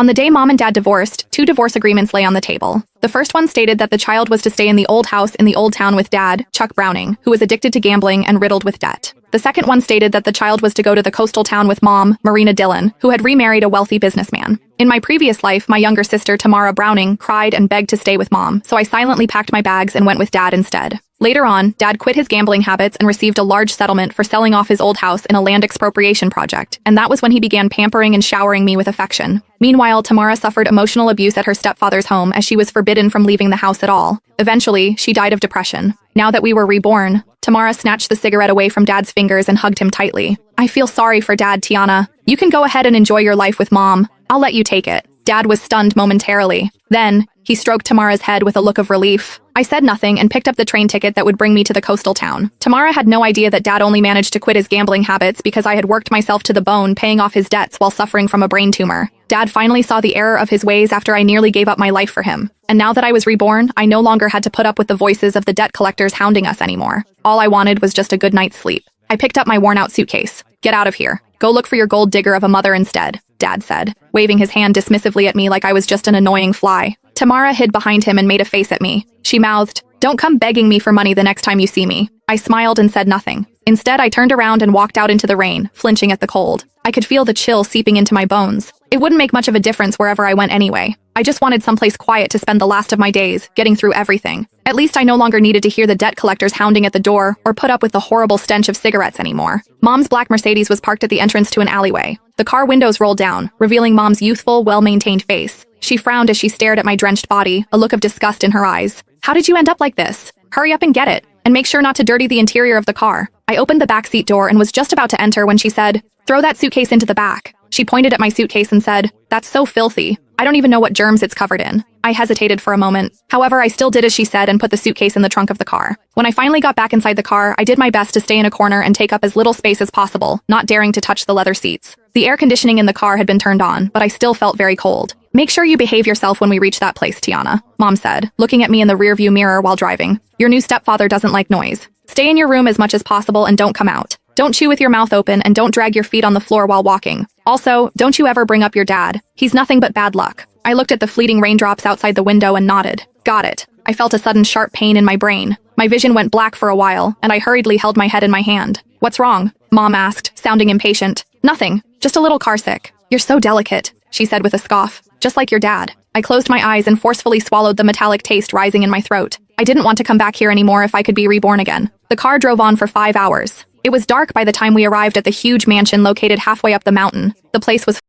On the day Mom and Dad divorced, two divorce agreements lay on the table. The first one stated that the child was to stay in the old house in the old town with Dad, Chuck Browning, who was addicted to gambling and riddled with debt. The second one stated that the child was to go to the coastal town with Mom, Marina Dillon, who had remarried a wealthy businessman. In my previous life, my younger sister, Tamara Browning, cried and begged to stay with Mom, so I silently packed my bags and went with Dad instead. Later on, Dad quit his gambling habits and received a large settlement for selling off his old house in a land expropriation project, and that was when he began pampering and showering me with affection. Meanwhile, Tamara suffered emotional abuse at her stepfather's home as she was forbidden from leaving the house at all. Eventually, she died of depression. Now that we were reborn, Tamara snatched the cigarette away from Dad's fingers and hugged him tightly. I feel sorry for Dad, Tiana. You can go ahead and enjoy your life with Mom. I'll let you take it. Dad was stunned momentarily. Then, he stroked Tamara's head with a look of relief. I said nothing and picked up the train ticket that would bring me to the coastal town. Tamara had no idea that Dad only managed to quit his gambling habits because I had worked myself to the bone paying off his debts while suffering from a brain tumor. Dad finally saw the error of his ways after I nearly gave up my life for him. And now that I was reborn, I no longer had to put up with the voices of the debt collectors hounding us anymore. All I wanted was just a good night's sleep. I picked up my worn-out suitcase. Get out of here. Go look for your gold digger of a mother instead, Dad said, waving his hand dismissively at me like I was just an annoying fly. Tamara hid behind him and made a face at me. She mouthed, "Don't come begging me for money the next time you see me." I smiled and said nothing. Instead, I turned around and walked out into the rain, flinching at the cold. I could feel the chill seeping into my bones. It wouldn't make much of a difference wherever I went anyway. I just wanted someplace quiet to spend the last of my days, getting through everything. At least I no longer needed to hear the debt collectors hounding at the door or put up with the horrible stench of cigarettes anymore. Mom's black Mercedes was parked at the entrance to an alleyway. The car windows rolled down, revealing Mom's youthful, well-maintained face. She frowned as she stared at my drenched body, a look of disgust in her eyes. "How did you end up like this? Hurry up and get it, and make sure not to dirty the interior of the car." I opened the backseat door and was just about to enter when she said, "Throw that suitcase into the back." She pointed at my suitcase and said, "That's so filthy. I don't even know what germs it's covered in." I hesitated for a moment. However, I still did as she said and put the suitcase in the trunk of the car. When I finally got back inside the car, I did my best to stay in a corner and take up as little space as possible, not daring to touch the leather seats. The air conditioning in the car had been turned on, but I still felt very cold. "Make sure you behave yourself when we reach that place, Tiana," Mom said, looking at me in the rearview mirror while driving. "Your new stepfather doesn't like noise. Stay in your room as much as possible and don't come out. Don't chew with your mouth open and don't drag your feet on the floor while walking. Also, don't you ever bring up your dad. He's nothing but bad luck." I looked at the fleeting raindrops outside the window and nodded. Got it. I felt a sudden sharp pain in my brain. My vision went black for a while, and I hurriedly held my head in my hand. "What's wrong?" Mom asked, sounding impatient. "Nothing. Just a little carsick." "You're so delicate," she said with a scoff. "Just like your dad." I closed my eyes and forcefully swallowed the metallic taste rising in my throat. I didn't want to come back here anymore if I could be reborn again. The car drove on for 5 hours. It was dark by the time we arrived at the huge mansion located halfway up the mountain. The place was